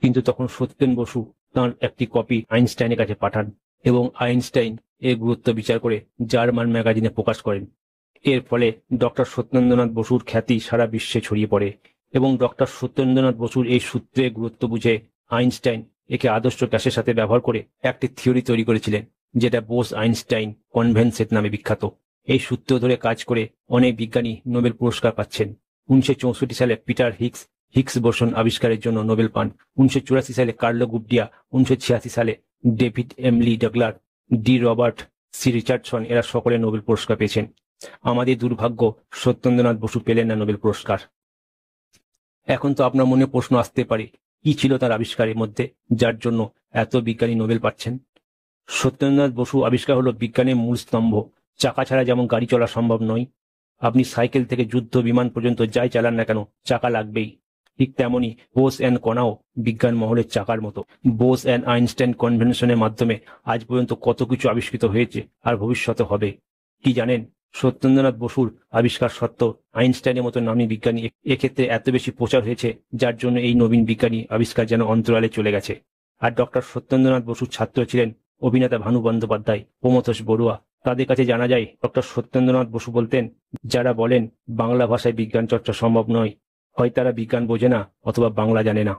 কিন্তু তখন সত্যেন বসু তাঁর একটি কপি আইনস্টাইনের কাছে পাঠান এবং আইনস্টাইন এর গুরুত্ব বিচার করে জার্মান ম্যাগাজিনে প্রকাশ করেন। এর ফলে ডক্টর সত্যেন্দ্রনাথ বসুর খ্যাতি সারা বিশ্বে ছড়িয়ে পড়ে এবং ডক্টর সত্যেন্দ্রনাথ বসুর এই সূত্রের গুরুত্ব বুঝে আইনস্টাইন একে আদর্শ গ্যাসের সাথে ব্যবহার করে একটি থিওরি তৈরি করেছিলেন, যেটা বোস আইনস্টাইন কনভেনশন নামে বিখ্যাত। এই সূত্র ধরে কাজ করে অনেক বিজ্ঞানী নোবেল পুরস্কার পাচ্ছেন। 1964 সালে পিটার হিগস বোসন আবিষ্কারের জন্য নোবেল পান। 1984 সালে কার্লো গুডিয়া, 1986 সালে ডেভিড এমলি ডগলার, ডি রবার্ট সি রিচার্ডসন এরা সকলে নোবেল পুরস্কার পেয়েছেন। আমাদের দুর্ভাগ্য সত্যেন্দ্রনাথ বসু পেলেন না নোবেল পুরস্কার। এখন তো আপনার মনে প্রশ্ন আসতে পারে, কি ছিল তার আবিষ্কারের মধ্যে যার জন্য এত বিজ্ঞানী নোবেল পাচ্ছেন? সত্যেন্দ্রনাথ বসু আবিষ্কার হলো বিজ্ঞানের মূল স্তম্ভ। চাকা ছাড়া যেমন গাড়ি চলা সম্ভব নয়, আপনি সাইকেল থেকে যুদ্ধ বিমান পর্যন্ত যাই চালান না কেন চাকা লাগবেই। ঠিক তেমনি বোস অ্যান্ড কণাও বিজ্ঞান মহলের চাকার মতো। বোস অ্যান্ড আইনস্টাইন কনভেনশনের মাধ্যমে আজ পর্যন্ত কত কিছু আবিষ্কৃত হয়েছে আর ভবিষ্যতে হবে। কি জানেন, সত্যেন্দ্রনাথ বসুর আবিষ্কার সত্ত্বেও আইনস্টাইনের মতো নামী বিজ্ঞানী এক্ষেত্রে এত বেশি প্রচার হয়েছে, যার জন্য এই নবীন বিজ্ঞানী আবিষ্কার যেন অন্তরালে চলে গেছে। আর ডক্টর সত্যেন্দ্রনাথ বসুর ছাত্র ছিলেন অভিনেতা ভানু বন্দ্যোপাধ্যায়, প্রমথোষ বড়ুয়া। তাদের কাছে জানা যায় ডক্টর সত্যেন্দ্রনাথ বসু বলতেন, যারা বলেন বাংলা ভাষায় বিজ্ঞান চর্চা সম্ভব নয়, হয় তারা বিজ্ঞান বোঝে না অথবা বাংলা জানে না।